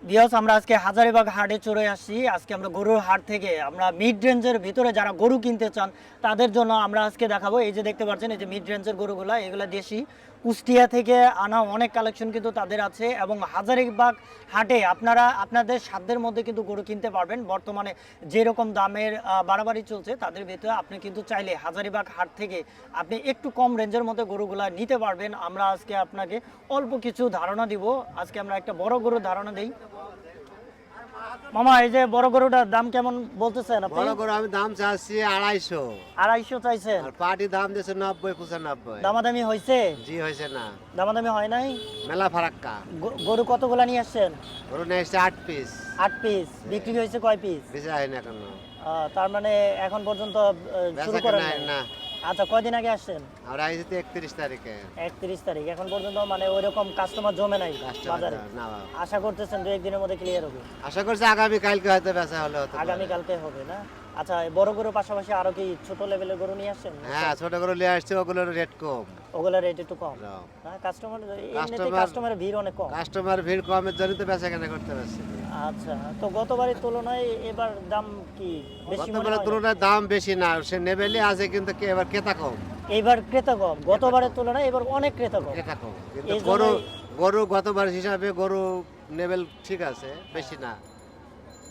Viewers, আমরা আজকে হাজারীবাগ হাটে চলে আসছি। আজকে আমরা গরুর হাট থেকে আমরা মিড রেঞ্জের ভিতরে যারা গরু কিনতে চান তাদের জন্য আমরা আজকে দেখাবো। এই যে দেখতে পাচ্ছেন, এই যে মিড রেঞ্জের গরুগুলা, এগুলা দেশি কুষ্টিয়া থেকে আনা অনেক কালেকশন কিন্তু তাদের আছে। এবং হাজারীবাগ হাটে আপনারা আপনাদের সাধ্যের মধ্যে কিন্তু গরু কিনতে পারবেন। বর্তমানে যেরকম দামের বাড়াবাড়ি চলছে, তাদের ভিতরে আপনি কিন্তু চাইলে হাজারীবাগ হাট থেকে আপনি একটু কম রেঞ্জের মধ্যে গরুগুলা নিতে পারবেন। আমরা আজকে আপনাকে অল্প কিছু ধারণা দিব। আজকে আমরা একটা বড় গরুর ধারণা দিই। মামা, এই যে বড় গরুটার দাম কেমন বলতেছেন আপনি? বড় করে আমি দাম চাচ্ছি 250। 250 চাইছেন? আর পার্টি দাম দিয়েছে 90-95। দামাদামি হয়েছে? জি হয়েছে না, দামাদামি হয় নাই? মেলা ফারাক্কা। গরু কতগুলা নিয়ে আসছেন? ওর নিয়ে এসছে 8 পিস। 8 পিস। বিক্রি হয়েছে কয় পিস? বেচা হয়নি এখনো। তার মানে এখন পর্যন্ত শুরু বেচা করেন কেনা নাই? না। আচ্ছা, কয়দিন আগে আসছেন? আমরা আইছি তো 31 তারিখে। 31 তারিখ। এখন পর্যন্ত মানে ওইরকম কাস্টমার জমে নাই বাজারে? না বাবা। আশা করতেছেন 2-1 দিনের মধ্যে ক্লিয়ার হবে? আশা করছি আগামী কালকে হয়তো বেচা হলে হতো। আগামী কালকে হবে না? আচ্ছা, এই বড় গরুর পাশাপাশি আরো কি ছোট লেভেলের গরু নিয়ে আসছেন? হ্যাঁ, ছোট করে নিয়ে আসছে, ওগুলোর রেট কম। ওগুলোর রেট একটু কম কম। না? কাস্টমার এমনিতে কাস্টমার- কাস্টমারের ভিড় অনেক কম। কাস্টমার ভিড় কমের জন্য তো বেচা কেনা করতে পারছি না। আচ্ছা, তো গতবারের তুলনায় এবার দাম কি বেশি মনে গতবারের হয়? তুলনায় দাম বেশি না, সে নেবেলি আছে কিন্তু এবার ক্রেতা কম। এইবার ক্রেতা কম। গতবারের তুলনায় এবার অনেক ক্রেতা কম। ক্রেতা কম, কিন্তু এই গরু জন্যই- গরু গতবার হিসাবে গরু নেবেল ঠিক আছে, বেশি না।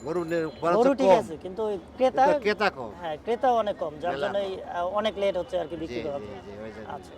গরু বরঞ্চ গরু ঠিক কম, আছে, কিন্তু ওই ক্রেতা কিন্তু ক্রেতা কম। হ্যাঁ, ক্রেতা অনেক কম, যার মেলা জন্য অনেক লেট হচ্ছে আর কি জি বিক্রি করা। জি জি, ওই জন্য। আচ্ছা।